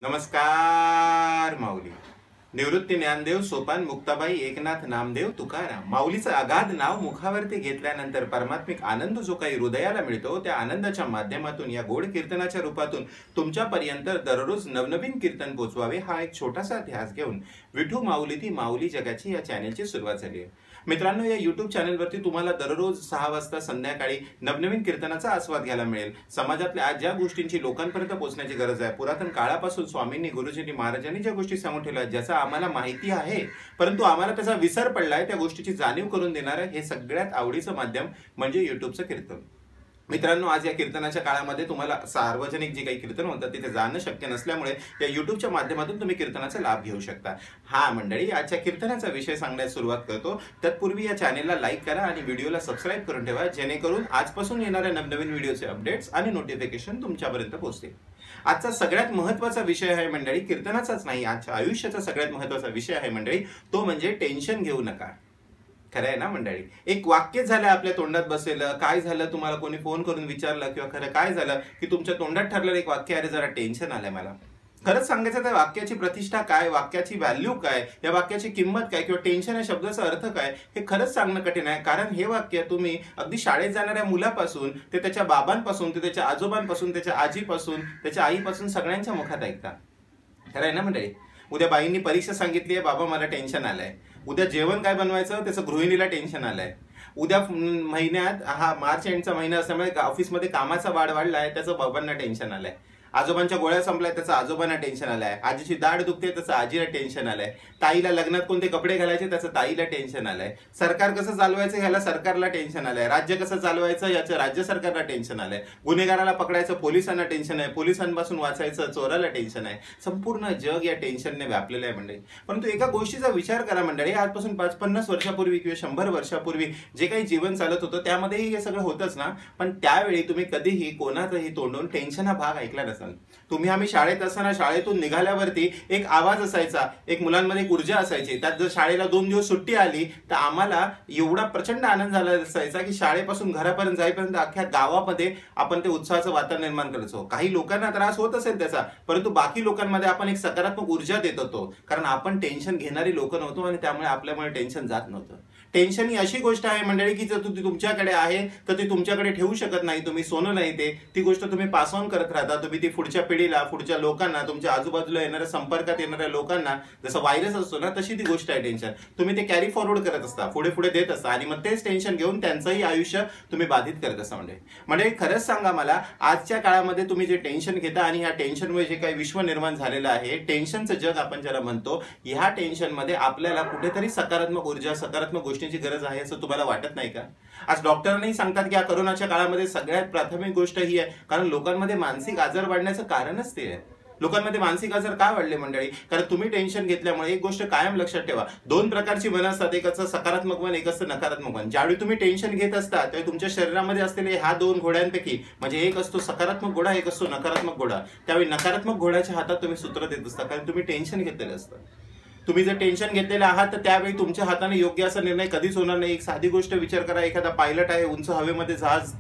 नमस्कार माऊली. निवृत्ती ज्ञानदेव सोपान मुक्ताबाई एकनाथ नामदेव तुकाराम. माऊलीचं अगाध नाव मुखावरती घेतल्यानंतर परमात्मिक आनंद जो काही हृदयाला मिळतो त्या आनंदाच्या माध्यमातून या गोड कीर्तनाच्या रूपातून तुमच्यापर्यंत दररोज नवनवीन कीर्तन पोचवावे हा एक छोटासा ध्यास घेऊन विठू माऊली ती माऊली जगाची या चॅनलची सुरुवात झाली आहे. मित्रांनो, या युट्यूब चॅनलवरती तुम्हाला दररोज 6 वाजता संध्याकाळी नवनवीन कीर्तनाचा आस्वाद घ्यायला मिळेल. समाजातल्या आज ज्या गोष्टींची लोकांपर्यंत पोहोचण्याची गरज आहे, पुरातन काळापासून स्वामींनी गुरुजींनी महाराजांनी ज्या गोष्टी सांगून ठेवल्या ज्याचा आम्हाला माहिती आहे परंतु आम्हाला त्याचा विसर पडलाय, त्या गोष्टीची जाणीव करून देणारं हे सगळ्यात आवडीचं माध्यम म्हणजे युट्यूबचं कीर्तन. मित्रांनो, आज या कीर्तनाच्या काळामध्ये तुम्हाला सार्वजनिक जे काही कीर्तन होतात तिथे जाणं शक्य नसल्यामुळे या युट्यूबच्या माध्यमातून तुम्ही कीर्तनाचा लाभ घेऊ शकता. हा मंडळी, आजच्या कीर्तनाचा विषय सांगण्यास सुरुवात करतो. तत्पूर्वी या चॅनेलला लाईक करा आणि व्हिडिओला सबस्क्राईब करून ठेवा, जेणेकरून आजपासून येणाऱ्या नवनवीन व्हिडिओचे अपडेट्स आणि नोटिफिकेशन तुमच्यापर्यंत पोहोचतील. आजचा सगळ्यात महत्त्वाचा विषय आहे मंडळी, कीर्तनाचाच नाही, आजच्या आयुष्याचा सगळ्यात महत्त्वाचा विषय आहे मंडळी, तो म्हणजे टेन्शन घेऊ नका. खरं आहे ना मंडळी? एक वाक्य झालं आपल्या तोंडात बसलेलं, काय झालं तुम्हाला कोणी फोन करून विचारलं किंवा खरं काय झालं की तुमच्या तोंडात ठरलेलं एक वाक्य, अरे जरा टेन्शन आलंय मला. खरंच सांगायचं त्या वाक्याची प्रतिष्ठा काय, वाक्याची व्हॅल्यू काय, या वाक्याची किंमत काय किंवा टेन्शन या शब्दाचा अर्थ काय हे खरंच सांगणं कठीण आहे. कारण हे वाक्य तुम्ही अगदी शाळेत जाणाऱ्या मुलापासून ते त्याच्या बाबांपासून ते त्याच्या आजोबांपासून त्याच्या आजीपासून त्याच्या आईपासून सगळ्यांच्या मुखात ऐकता. खरं आहे ना मंडळी? उद्या बाईंनी परीक्षा सांगितली आहे, बाबा मला टेन्शन आलंय. उद्या जेवण काय बनवायचं त्याचं गृहिणीला टेन्शन आलंय. उद्या महिन्यात हा मार्च एंडचा महिना असल्यामुळे ऑफिसमध्ये कामाचा वाढ वाढलाय, त्याचं बाबांना टेन्शन आलंय. आजोबांच्या गोळ्या संपलाय, त्याचं आजोबांना टेन्शन आलंय. आजीची दाढ दुखते, त्याचं आजीला टेन्शन आलंय. ताईला लग्नात कोणते कपडे घालायचे त्याचं ताईला टेन्शन आलंय. सरकार कसं चालवायचं ह्याला सरकारला टेन्शन आलंय. राज्य कसं चालवायचं याचं राज्य सरकारला टेन्शन आलंय. गुन्हेगाराला पकडायचं पोलिसांना टेन्शन आहे. पोलिसांपासून वाचायचं चोराला टेन्शन आहे. संपूर्ण जग या टेन्शनने व्यापलेलं आहे मंडळी. परंतु एका गोष्टीचा विचार करा मंडळी, आजपासून 50 वर्षापूर्वी किंवा 100 वर्षापूर्वी जे काही जीवन चालत होतं त्यामध्येही हे सगळं होतच ना. पण त्यावेळी तुम्ही कधीही कोणाचंही तोंडून टेन्शन हा भाग ऐकला नसाल. आम्ही शाळेत असताना शाळेतून निघाल्यावरती एक आवाज असायचा, एक मुलांमध्ये एक ऊर्जा असायची. त्यात जर शाळेला 2 दिवस सुट्टी आली तर आम्हाला एवढा प्रचंड आनंद झाला असायचा की शाळेपासून घरापर्यंत जाईपर्यंत अख्ख्या गावामध्ये आपण ते उत्साहाचं वातावरण निर्माण करायचो. काही लोकांना त्रास होत असेल त्याचा, परंतु बाकी लोकांमध्ये आपण एक सकारात्मक ऊर्जा देत होतो, कारण आपण टेन्शन घेणारी लोक नव्हतो आणि त्यामुळे आपल्यामुळे टेन्शन जात नव्हतं. टेन्शन ही अशी गोष्ट आहे मंडळी की जर ती तुमच्याकडे आहे तर ती तुमच्याकडे ठेवू शकत नाही. तुम्ही सोनं नाही, ती गोष्ट तुम्ही पास ऑन करत राहता. तुम्ही ती पुढच्या पिढीला, पुढच्या लोकांना, तुमच्या आजूबाजूला येणाऱ्या संपर्कात येणाऱ्या लोकांना जसं व्हायरस असतो ना तशी ती गोष्ट आहे टेन्शन. तुम्ही ते कॅरी फॉरवर्ड करत असता, पुढे पुढे देत असता आणि मग तेच टेन्शन घेऊन त्यांचंही आयुष्य तुम्ही बाधित करत असता. म्हणजे खरंच सांगा मला, आजच्या काळामध्ये तुम्ही जे टेन्शन घेता आणि ह्या टेन्शनमुळे जे काही विश्व निर्माण झालेलं आहे, टेन्शनचं जग आपण ज्याला म्हणतो, ह्या टेन्शनमध्ये आपल्याला कुठेतरी सकारात्मक ऊर्जा, सकारात्मक गोष्टींची गरज आहे असं तुम्हाला वाटत नाही का? आज डॉक्टरांनी सांगतात की या कोरोनाच्या काळामध्ये सगळ्यात प्राथमिक गोष्ट ही आहे, कारण लोकांमध्ये मानसिक आजार वाढण्याचं कारणच ते आहे. लोकांमध्ये मानसिक आजार का वाढले मंडळी? कारण तुम्ही टेन्शन घेतल्यामुळे. एक गोष्ट कायम लक्षात ठेवा, 2 प्रकारची मन असतात, एक असतं सकारात्मक मन, एक असतं नकारात्मक मन. ज्यावेळी तुम्ही टेन्शन घेत असता त्यावेळी तुमच्या शरीरामध्ये असलेले ह्या 2 घोड्यांपैकी म्हणजे एक असतो सकारात्मक घोडा, एक असतो नकारात्मक घोडा. त्यावेळी नकारात्मक घोड्याच्या हातात तुम्ही सूत्र देत असता, कारण तुम्ही टेन्शन घेतलेलं असतं. तुम्ही जर टेन्शन घेतलेलं आहात तर त्यावेळी तुमच्या हाताने योग्य असा निर्णय कधीच होणार नाही. एक साधी गोष्ट विचार करा, एखादा पायलट आहे, उंच हवेमध्ये जहाज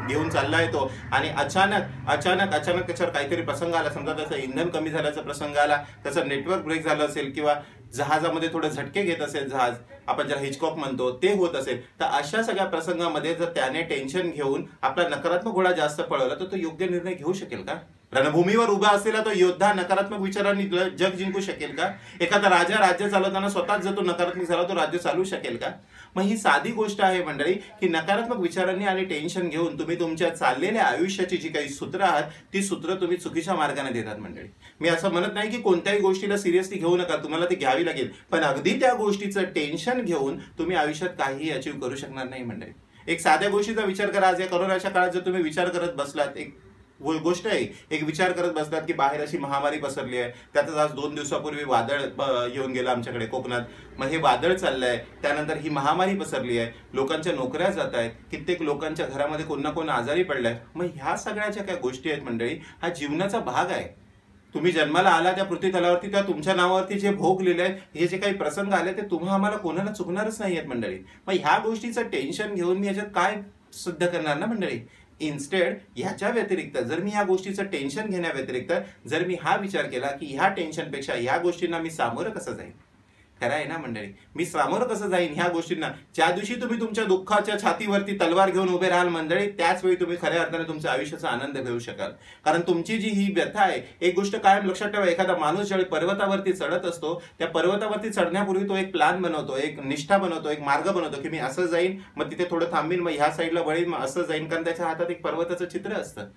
घेऊन चाललाय तो, आणि अचानक त्याच्यावर काहीतरी प्रसंग आला. समजा त्याचं इंधन कमी झाल्याचा प्रसंग आला, त्याचं नेटवर्क ब्रेक झालं असेल किंवा जहाजामध्ये थोडे झटके घेत असेल जहाज, आपण ज्याला हिचकॉक म्हणतो, ते होत असेल, तर अशा सगळ्या प्रसंगामध्ये जर त्याने टेन्शन घेऊन आपला नकारात्मक घोडा जास्त पळवला तर तो योग्य निर्णय घेऊ शकेल का? रणभूमीवर उभा असलेला तो योद्धा नकारात्मक विचारांनी जग जिंकू शकेल का? एखादा राजा राज्य चालवताना स्वतःच जर तो नकारात्मक झाला तो राज्य चालवू शकेल का? मग ही साधी गोष्ट आहे मंडळी की नकारात्मक विचारांनी आणि टेन्शन घेऊन तुम्ही तुमच्या चाललेल्या आयुष्याची जी काही सूत्र आहात ती सूत्र तुम्ही चुकीच्या मार्गाने देतात मंडळी. मी असं म्हणत नाही की कोणत्याही गोष्टीला सिरियसली घेऊ नका, तुम्हाला ती घ्यावी लागेल, पण अगदी त्या गोष्टीचं टेन्शन घेऊन तुम्ही आयुष्यात काहीही अचीव करू शकणार नाही मंडळी. एक साध्या गोष्टीचा विचार करा. आज या कोरोनाच्या काळात जर तुम्ही विचार करत बसलात, एक गोष्ट आहे, एक विचार करत बसतात की बाहेर अशी महामारी पसरली आहे, त्यातच आज 2 दिवसापूर्वी वादळ येऊन गेलं आमच्याकडे कोकणात. मग हे वादळ चाललंय, त्यानंतर ही महामारी पसरली आहे, लोकांच्या नोकऱ्या जात आहेत, कित्येक लोकांच्या घरामध्ये कोण ना कोण आजारी पडलाय. मग ह्या सगळ्याच्या काय गोष्टी आहेत मंडळी, हा जीवनाचा भाग आहे. तुम्ही जन्माला आला त्या पृथ्वी तलावरती, त्या तुमच्या नावावरती जे भोग लिहिले आहेत, हे जे काही प्रसंग आले ते तुम्हा आम्हाला कोणाला चुकणारच नाही आहेत मंडळी. मग ह्या गोष्टीचं टेन्शन घेऊन मी याच्यात काय सिद्ध करणार ना मंडळी? इन्स्टेड ह्याच्या व्यतिरिक्त जर मी ह्या गोष्टीचं टेन्शन घेण्या व्यतिरिक्त जर मी हा विचार केला की ह्या टेन्शनपेक्षा ह्या गोष्टींना मी सामोरं कसं जाईन, खरं आहे ना मंडळी, मी सामोरं कसं जाईन ह्या गोष्टींना, ज्या दिवशी तुम्ही तुमच्या दुःखाच्या छातीवरती तलवार घेऊन उभे राहाल मंडळी, त्याच वेळी तुम्ही खऱ्या अर्थाने तुमच्या आयुष्याचा आनंद घेऊ शकाल. कारण तुमची जी ही व्यथा आहे, एक गोष्ट कायम लक्षात ठेवा, एखादा माणूस ज्यावेळी पर्वतावरती चढत असतो, त्या पर्वतावरती चढण्यापूर्वी तो एक प्लॅन बनवतो, एक निष्ठा बनवतो, एक मार्ग बनवतो की मी असं जाईन, मग तिथे थोडं थांबीन, मग ह्या साईडला वळीन, मग असं जाईन, कारण त्याच्या हातात एक पर्वताचं चित्र असतं.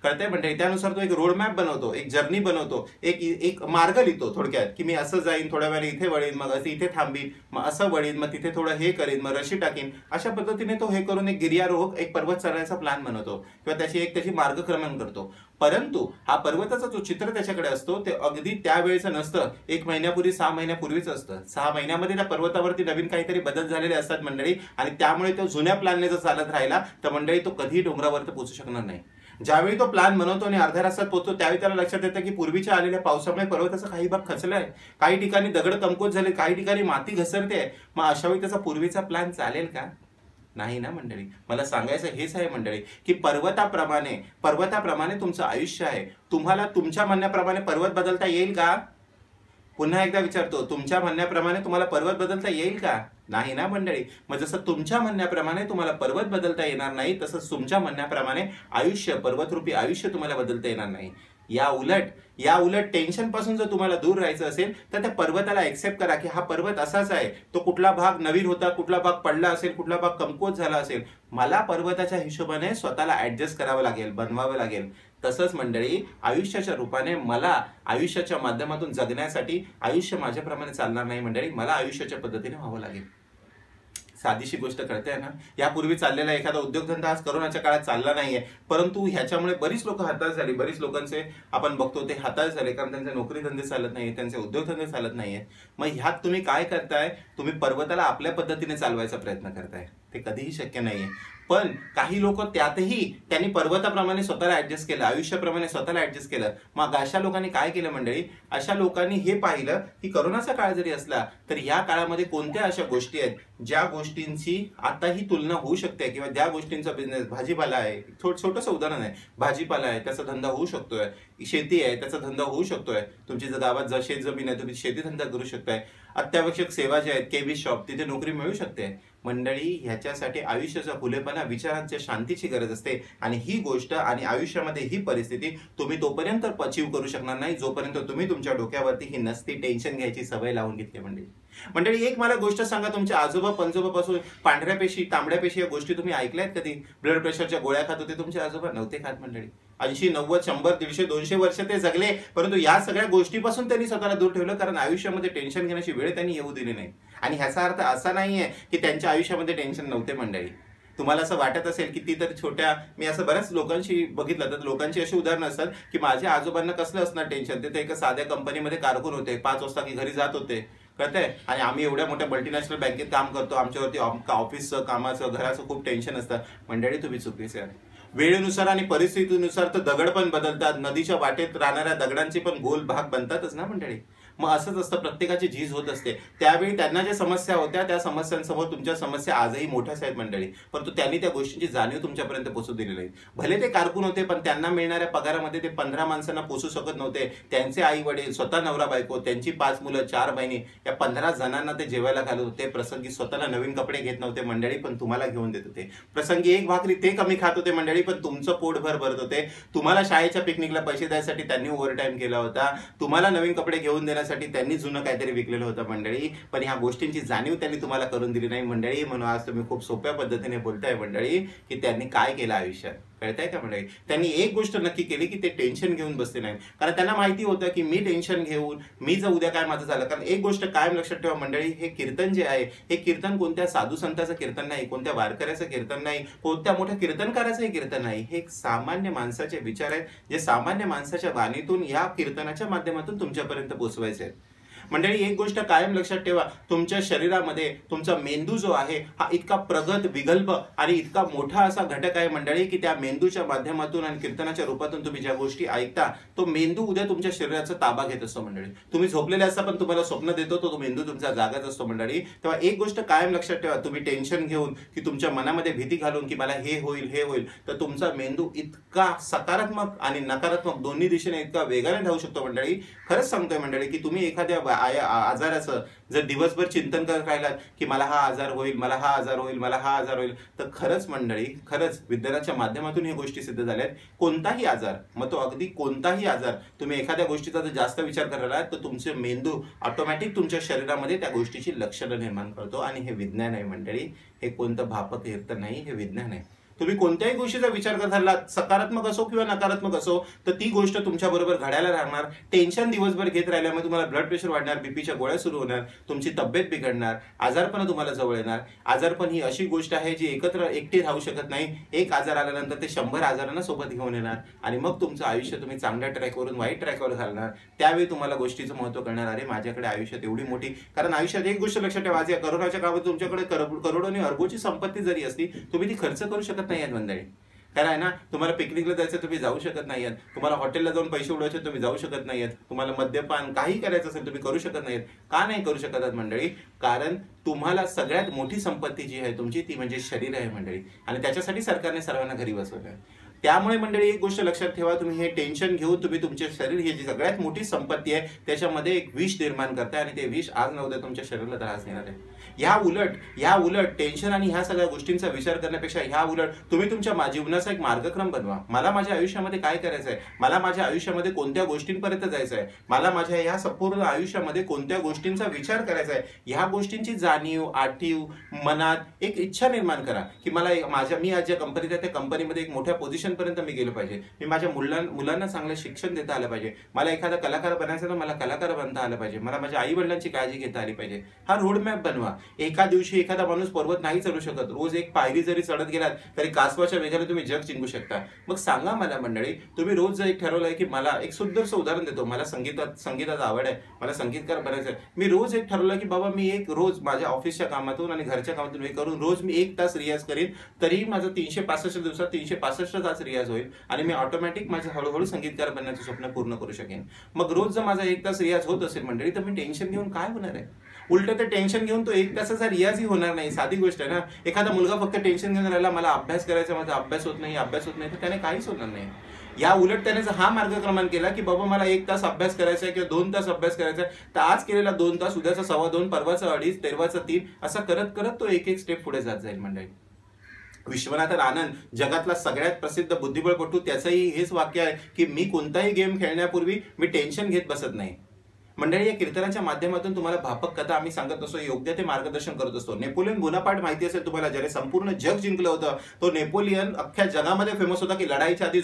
कळतंय म्हणजे त्यानुसार तो एक रोडमॅप बनवतो, एक जर्नी बनवतो, एक मार्ग लिहितो थोडक्यात, की मी असं जाईन, थोड्या वेळाने इथे वळीन, मग असं इथे थांबीन, मग असं वळीन, मग तिथे थोडं हे करीन, मग रशी टाकीन. अशा पद्धतीने तो हे करून एक गिर्यारोहक एक पर्वत चढायचा प्लॅन बनवतो किंवा त्याची मार्गक्रमण करतो. परंतु हा पर्वताचा जो चित्र त्याच्याकडे असतो ते अगदी त्यावेळेचं नसतं, 1 महिन्यापूर्वी 6 महिन्यापूर्वीच असतं. 6 महिन्यामध्ये त्या पर्वतावरती नवीन काहीतरी बदल झालेले असतात मंडळी, आणि त्यामुळे तो जुन्या प्लॅनने जर चालत राहिला तर मंडळी तो कधीही डोंगरावरती पोहोचू शकणार नाही. ज्यावेळी तो प्लॅन बनवतो आणि अर्ध्या रस्त्यात पोहोचतो त्यावेळी त्याला लक्षात येतं की पूर्वीच्या आलेल्या पावसामुळे पर्वताचा काही भाग खचलाय, काही ठिकाणी दगड कमकुवत झाले, काही ठिकाणी माती घसरते. मग अशा वेळी त्याचा पूर्वीचा प्लॅन चालेल का? नाही ना मंडळी. मला सांगायचं हेच आहे मंडळी की पर्वताप्रमाणे तुमचं आयुष्य आहे. तुम्हाला तुमच्या म्हणण्याप्रमाणे पर्वत बदलता येईल का? पुन्हा एकदा विचारतो, तुमच्या म्हणण्याप्रमाणे तुम्हाला पर्वत बदलता येईल का? नाही ना मंडळी. मग जसं तुमच्या म्हणण्याप्रमाणे तुम्हाला पर्वत बदलता येणार नाही, तसंच तुमच्या म्हणण्याप्रमाणे आयुष्य, पर्वतरूपी आयुष्य तुम्हाला बदलता येणार नाही. या उलट टेन्शन पासून जर तुम्हाला दूर राहायचं असेल तर त्या पर्वताला एक्सेप्ट करा की हा पर्वत असाच आहे. तो कुठला भाग नवीन होता, कुठला भाग पडला असेल, कुठला भाग कमकुवत झाला असेल, मला पर्वताच्या हिशोबाने स्वतःला ऍडजस्ट करावं लागेल, बनवावं लागेल. तसंच मंडळी आयुष्याच्या रूपाने मला आयुष्याच्या माध्यमातून जगण्यासाठी आयुष्य माझ्याप्रमाणे चालणार नाही मंडळी, मला आयुष्याच्या पद्धतीने व्हावं लागेल. साधीशी गोष्ट कळते ना. यापूर्वी चाललेला एखादा उद्योगधंदा आज करोनाच्या काळात चालला नाहीये, परंतु ह्याच्यामुळे बरीच लोक हताश झाली. बरीच लोकांचे आपण बघतो ते हताश झाले, कारण त्यांचे नोकरी धंदे चालत नाही, त्यांचे उद्योगधंदे चालत नाहीये. मग ह्यात तुम्ही काय करताय? तुम्ही पर्वताला आपल्या पद्धतीने चालवायचा प्रयत्न करताय. ते कधीही शक्य नाहीये. पण काही लोक त्यातही त्यांनी पर्वताप्रमाणे स्वतःला ऍडजस्ट केलं, आयुष्याप्रमाणे स्वतःला ऍडजस्ट केलं. मग अशा लोकांनी काय केलं मंडळी? अशा लोकांनी हे पाहिलं की करोनाचा काळ जरी असला तर या काळामध्ये कोणत्या अशा गोष्टी आहेत ज्या गोष्टींची आताही तुलना होऊ शकते, किंवा ज्या गोष्टींचा बिझनेस, भाजीपाला आहे, छोटंसं उदाहरण आहे, भाजीपाला आहे त्याचा धंदा होऊ शकतोय, शेती आहे त्याचा धंदा होऊ शकतोय, तुमची जर गावात जर शेत जमीन आहे तुम्ही शेती धंदा करू शकताय, अत्यावश्यक सेवा ज्या आहेत, केबी शॉप, तिथे नोकरी मिळू शकते. मंडळी ह्याच्यासाठी आयुष्याचा खुलेपणा, विचारांच्या शांतीची गरज असते, आणि ही गोष्ट आणि आयुष्यामध्ये ही परिस्थिती तुम्ही तोपर्यंत अचीव करू शकणार नाही जोपर्यंत तुम्ही तुमच्या डोक्यावरती ही नसती टेन्शन घ्यायची सवय लावून घेतली. मंडळी एक मला गोष्ट सांगा, तुमच्या आजोबा पंजोबापासून पांढऱ्या पेशी, तांबड्या पेशी या गोष्टी तुम्ही ऐकल्यात कधी? ब्लड प्रेशरच्या गोळ्या खात होते तुमचे आजोबा? नव्हते खात मंडळी. 80, 90, 100, 150, 200 वर्ष ते जगले, परंतु या सगळ्या गोष्टीपासून त्यांनी स्वतःला दूर ठेवलं, कारण आयुष्यामध्ये टेन्शन घेण्याची वेळ त्यांनी येऊ दिली नाही. आणि ह्याचा अर्थ असा नाहीये की त्यांच्या आयुष्यामध्ये टेन्शन नव्हते मंडळी. तुम्हाला असं वाटत असेल की ती तर छोट्या, मी असं बऱ्याच लोकांशी बघितलं तर लोकांची अशी उदाहरणं असतात की माझ्या आजोबांना कसलं असणार टेन्शन, ते एका साध्या कंपनीमध्ये कारकून होते, 5 वाजता की घरी जात होते, कळतंय, आणि आम्ही एवढ्या मोठ्या मल्टीनॅशनल बँकेत काम करतो, आमच्यावरती ऑफिसचं, कामाचं, घराचं खूप टेन्शन असतं. मंडळी तुम्ही चुकीचे आहे. वेळेनुसार आणि परिस्थितीनुसार तर दगड पण बदलतात, नदीच्या वाटेत राहणाऱ्या दगडांचे पण गोल भाग बनतातच ना मंडळी. मग असंच असतं, प्रत्येकाची झीज होत असते. त्यावेळी त्यांना ज्या समस्या होत्या त्या समस्यांसमोर तुमच्या समस्या आजही मोठ्याच आहेत मंडळी, परंतु त्यांनी त्या गोष्टींची जाणीव तुमच्यापर्यंत पोहोचू दिली नाही. भले ते कारकून होते, पण त्यांना मिळणाऱ्या पगारामध्ये ते 15 माणसांना पोचू शकत नव्हते. त्यांचे आई वडील, स्वतः नवरा बायको, त्यांची 5 मुलं, 4 बहिणी, या 15 जणांना ते जेवायला घालत होते. प्रसंगी स्वतःला नवीन कपडे घेत नव्हते मंडळी, पण तुम्हाला घेऊन देत होते. प्रसंगी एक भाकरी ते कमी खात होते मंडळी, पण तुमचं पोटभर भरत होते. तुम्हाला शाळेच्या पिकनिकला पैसे द्यायसाठी त्यांनी ओव्हरटाईम केला होता. तुम्हाला नवीन कपडे घेऊन देण्यासाठी त्यांनी जुनं काहीतरी विकलेलं होतं मंडळी, पण ह्या गोष्टींची जाणीव त्यांनी तुम्हाला करून दिली नाही मंडळी. म्हणून आज तुम्ही खूप सोप्या पद्धतीने बोलताय मंडळी की त्यांनी काय केलं आयुष्यात, कळताय का मंडळी? त्यांनी एक गोष्ट नक्की केली की ते टेन्शन घेऊन बसले नाही, कारण त्यांना माहिती होतं की मी टेन्शन घेऊन मी जर उद्या काय माझं झालं. कारण एक गोष्ट कायम लक्षात ठेवा मंडळी, हे कीर्तन जे आहे हे कीर्तन कोणत्या साधू संताचं कीर्तन नाही, कोणत्या वारकऱ्याचं कीर्तन नाही, कोणत्या मोठ्या कीर्तनकाराचं हे कीर्तन नाही. हे एक सामान्य माणसाचे विचार आहेत, जे सामान्य माणसाच्या वाणीतून या कीर्तनाच्या माध्यमातून तुमच्यापर्यंत पोहोचवायचे आहेत. मंडळी एक गोष्ट कायम लक्षात ठेवा, तुमच्या शरीरामध्ये तुमचा मेंदू जो आहे हा इतका प्रगत, विगल्प आणि इतका मोठा असा घटक आहे मंडळी, की त्या मेंदूच्या माध्यमातून आणि कीर्तनाच्या रूपातून तुम्ही ज्या गोष्टी ऐकता तो मेंदू उद्या तुमच्या शरीराचा ताबा घेत असतो मंडळी. तुम्ही झोपलेले असता पण तुम्हाला स्वप्न देतो तो मेंदू तुमचा जागाच असतो मंडळी. तेव्हा एक गोष्ट कायम लक्षात ठेवा, तुम्ही टेन्शन घेऊन की तुमच्या मनामध्ये भीती घालून की मला हे होईल तर तुमचा मेंदू इतका सकारात्मक आणि नकारात्मक दोन्ही दिशेने इतका वेगाने धावू शकतो मंडळी. खरंच सांगतोय मंडळी की तुम्ही एखाद्या आजाराचं जर दिवसभर चिंतन करत राहिलात की मला हा आजार होईल, मला हा आजार होईल, मला हा आजार होईल, तर खरंच मंडळी, खरंच विज्ञानाच्या माध्यमातून ही गोष्टी सिद्ध झाल्यात. कोणताही आजार, मग तो अगदी कोणताही आजार, तुम्ही एखाद्या गोष्टीचा जर जास्त विचार करायला तर तुमचे मेंदू ऑटोमॅटिक तुमच्या शरीरामध्ये त्या गोष्टीची लक्षणं निर्माण करतो. आणि हे विज्ञान आहे मंडळी, हे कोणतं भापक कीर्त नाही, हे विज्ञान आहे. तुम्ही कोणत्याही गोष्टीचा विचार करत राहिलात, सकारात्मक असो किंवा नकारात्मक असो, तर ती गोष्ट तुमच्या बरोबर घडायला राहणार. टेन्शन दिवसभर घेत राहिल्यामुळे तुम्हाला ब्लड प्रेशर वाढणार, बीपीच्या गोळ्या सुरू होणार, तुमची तब्येत बिघडणार, आजारपण तुम्हाला जवळ येणार. आजारपण ही अशी गोष्ट आहे जी एकटी राहू शकत नाही. एक आजार आल्यानंतर ते 100 आजारांना सोबत घेऊन येणार आणि मग तुमचं आयुष्य तुम्ही चांगल्या ट्रॅकवरून वाईट ट्रॅकवर घालणार. त्यावेळी तुम्हाला गोष्टीचं महत्त्व कळणार, अरे माझ्याकडे आयुष्यात एवढी मोठी, कारण आयुष्यात एक गोष्ट लक्षात ठेवा, आज या करोनाच्या काळात तुमच्याकडे करोडो आणि अरबोची संपत्ती जरी असली तुम्ही ती खर्च करू शकत नाही आहेत मंडळी. कारण आहे ना, तुम्हाला पिकनिकला जायचं तुम्ही जाऊ शकत नाही आहेत, तुम्हाला हॉटेलला जाऊन पैसे उडवायचे तुम्ही जाऊ शकत नाही आहेत, तुम्हाला मद्यपान काही करायचं असेल तुम्ही करू शकत नाहीत. का नाही करू शकत आहात मंडळी? कारण तुम्हाला सगळ्यात मोठी संपत्ती जी आहे तुमची ती म्हणजे शरीर आहे मंडळी, आणि त्याच्यासाठी सरकारने सर्वांना घरी बसवलं आहे. त्यामुळे मंडळी एक गोष्ट लक्षात ठेवा, तुम्ही हे टेन्शन घेऊन तुम्ही तुमचे शरीर, ही जी सगळ्यात मोठी संपत्ती आहे त्याच्यामध्ये एक विष निर्माण करताय आणि ते विष आज न उद्या तुमच्या शरीराला त्रास देणार आहे. या उलट टेन्शन आणि ह्या सगळ्या गोष्टींचा विचार करण्यापेक्षा ह्या उलट तुम्ही तुमच्या जीवनाचा एक मार्गक्रम बनवा. मला माझ्या आयुष्यामध्ये काय करायचं आहे, मला माझ्या आयुष्यामध्ये कोणत्या गोष्टींपर्यंत जायचं आहे, मला माझ्या ह्या संपूर्ण आयुष्यामध्ये कोणत्या गोष्टींचा विचार करायचा आहे, ह्या गोष्टींची जाणीव, आठीव मनात एक इच्छा निर्माण करा की मला मी आज ज्या कंपनीत आहे त्या कंपनीमध्ये एक मोठ्या पोझिशन पर्यंत मी गेलो पाहिजे, मी माझ्या मुलांना चांगलं शिक्षण देता आलं पाहिजे, मला एखादा कलाकार बनायचं तर मला कलाकार बनता आलं पाहिजे, मला माझ्या आई वडिलांची काळजी घेता आली पाहिजे. हा रोडमॅप बनवा. एका दिवशी एखादा माणूस पर्वत नाही चढू शकत, रोज एक पायरी जरी चढत गेलात तरी कासवाच्या वेगाने तुम्ही जग जिंकू शकता. मग सांगा मला मंडळी, तुम्ही रोज जर एक ठरवलंय की मला एक सुंदरसं उदाहरण देतो, मला संगीताचा आवड आहे, मला संगीतकार बनायचं आहे, मी रोज एक ठरवलं की बाबा मी एक रोज माझ्या ऑफिसच्या कामातून आणि घरच्या कामातून हे करून रोज मी 1 तास रियाज करीन, तरी माझं 365 दिवसात 365 तास रियाज होईल आणि मी ऑटोमॅटिक माझं हळूहळू संगीतकार बनण्याचं स्वप्न पूर्ण करू शकेन. मग रोज जर माझा 1 तास रियाज होत असेल मंडळी, तर मी टेन्शन घेऊन काय होणार आहे? उलट ते टेन्शन घेऊन तो 1 तासाचा रियाजही होणार नाही. साधी गोष्ट आहे ना. एखादा मुलगा फक्त टेन्शन घेऊन राहिला, मला अभ्यास करायचा, माझा अभ्यास होत नाही, तर त्याने काहीच होणार नाही. या उलट त्याने हा मार्गक्रमण केला की बाबा मला 1 तास अभ्यास करायचा आहे किंवा 2 तास अभ्यास करायचा आहे, तर आज केलेला 2 तास, उद्याचा 2.25, परवाचा 2.5, तेरवाचा 3, असं करत करत तो एक स्टेप पुढे जात जाईल मंडळी. विश्वनाथन आनंद, जगातला सगळ्यात प्रसिद्ध बुद्धिबळपटू, त्याचंही हेच वाक्य आहे की मी कोणताही गेम खेळण्यापूर्वी मी टेन्शन घेत बसत नाही. मंडळी, या कीर्तनाच्या माध्यमातून तुम्हाला भापक कथा आम्ही सांगत असतो, योग्य ते मार्गदर्शन करत असतो. नेपोलियन बोनापार्ट माहिती असेल तुम्हाला, ज्याने संपूर्ण जग जिंकलं होतं. तो नेपोलियन अख्ख्या जगामध्ये फेमस होता की लढाईच्या आधी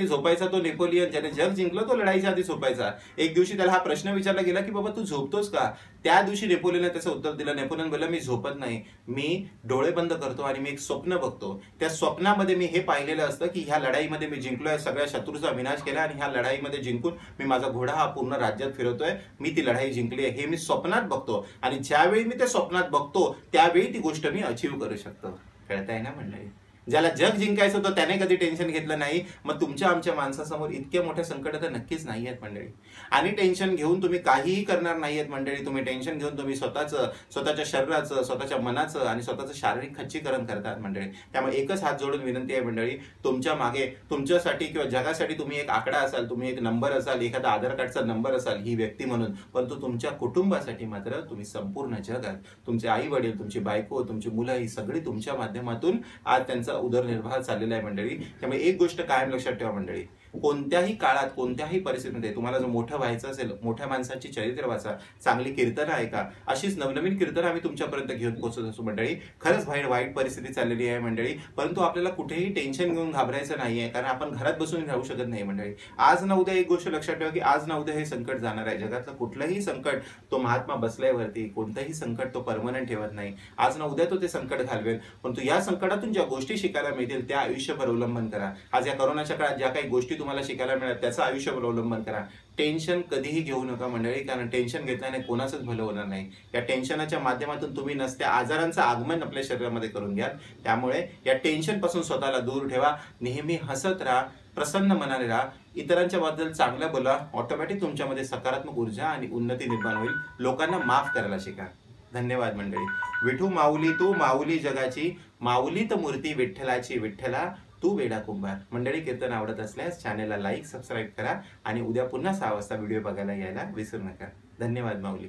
झोपायचा तो नेपोलियन, ज्याने जग जिंकलं तो लढाईच्या आधी झोपायचा. एक दिवशी त्याला हा प्रश्न विचारला गेला की बाबा तू झोपतोस का? त्या दिवशी नेपोलियनने त्याचं उत्तर दिलं. नेपोलियन बोलला, मी झोपत नाही, मी डोळे बंद करतो आणि मी एक स्वप्न बघतो. त्या स्वप्नामध्ये मी हे पाहिलेलं असतं की ह्या लढाईमध्ये मी जिंकलोय, सगळ्या शत्रूचा विनाश केला आणि ह्या लढाईमध्ये जिंकून मी माझा घोडा हा पूर्ण राज्यात फिरवतोय, मी ती लढाई जिंकली आहे, हे मी स्वप्नात बघतो. आणि ज्यावेळी मी ते स्वप्नात बघतो त्यावेळी ती गोष्ट मी अचीव्ह करू शकतो. कळतंय ना मंडळी? ज्याला जग जिंकायचं होतं त्याने कधी टेन्शन घेतलं नाही. मग तुमच्या आमच्या माणसासमोर इतके मोठे संकट तर नक्कीच नाही आहेत मंडळी. आणि टेन्शन घेऊन तुम्ही काहीही करणार नाही आहेत मंडळी. तुम्ही टेन्शन घेऊन तुम्ही स्वतःच्या शरीराचं, स्वतःच्या मनाचं आणि स्वतःचं शारीरिक खच्चीकरण करतात मंडळी. त्यामुळे एकच हात जोडून विनंती आहे मंडळी, तुमच्या मागे, तुमच्यासाठी किंवा जगासाठी तुम्ही एक आकडा असाल, तुम्ही एक नंबर असाल, एखादा आधार कार्डचा नंबर असाल ही व्यक्ती म्हणून, परंतु तुमच्या कुटुंबासाठी मात्र तुम्ही संपूर्ण जग आहात. तुमचे आई वडील, तुमची बायको, तुमची मुलं ही सगळी तुमच्या माध्यमातून आज त्यांचा उदरनिर्वाह चाललेला आहे मंडळी. त्यामुळे एक गोष्ट कायम लक्षात ठेवा मंडळी, कोणत्याही काळात, कोणत्याही परिस्थितीमध्ये तुम्हाला जर मोठं व्हायचं असेल, मोठ्या माणसाची चरित्र वाचा, चांगली कीर्तनं ऐका, अशीच नवनवीन कीर्तनं आम्ही तुमच्यापर्यंत घेऊन पोहोचत असतो मंडळी. खरंच बाहेर वाईट परिस्थिती चाललेली आहे मंडळी, परंतु आपल्याला कुठेही टेन्शन घेऊन घाबरायचं नाहीये, कारण आपण घरात बसून राहू शकत नाही मंडळी. आज ना उद्या एक गोष्ट लक्षात ठेवा की आज ना उद्या हे संकट जाणार आहे. जगातलं कुठलंही संकट तो महात्मा बसल्यावरती, कोणतंही संकट तो परमनंट ठेवत नाही. आज ना उद्या तो ते संकट घालवेल, परंतु या संकटातून ज्या गोष्टी शिकायला मिळतील त्या आयुष्यभर अवलंबन करा. आज या कोरोनाच्या काळात ज्या काही गोष्टी तुम्हाला शिकायला मिळालं त्याचं आयुष्यावर अवलंबन करा. टेन्शन कधीही घेऊ नका मंडळी, कारण टेन्शन घेतल्याने कोणाचंच भलं होणार नाही. या टेन्शनच्या माध्यमातून तुम्ही नसत्या आजारांचं आगमन आपल्या शरीरामध्ये करून घ्याल. त्यामुळे या टेन्शनपासून स्वतःला दूर ठेवा. नेहमी हसत राहा, प्रसन्न मनाने राहा, इतरांच्या बद्दल चांगलं बोला. ऑटोमॅटिक तुमच्यामध्ये सकारात्मक ऊर्जा आणि उन्नती निर्माण होईल. लोकांना माफ करायला शिका. धन्यवाद मंडळी. विठू माऊली तू माऊली जगाची, माऊलीत मूर्ती विठ्ठलाची, विठ्ठला तू वेडा कुंभार. मंडळी, कीर्तन आवडत असल्यास चॅनेलला लाईक सबस्क्राईब करा आणि उद्या पुन्हा 6 वाजता व्हिडिओ बघायला यायला विसरू नका. धन्यवाद माऊली.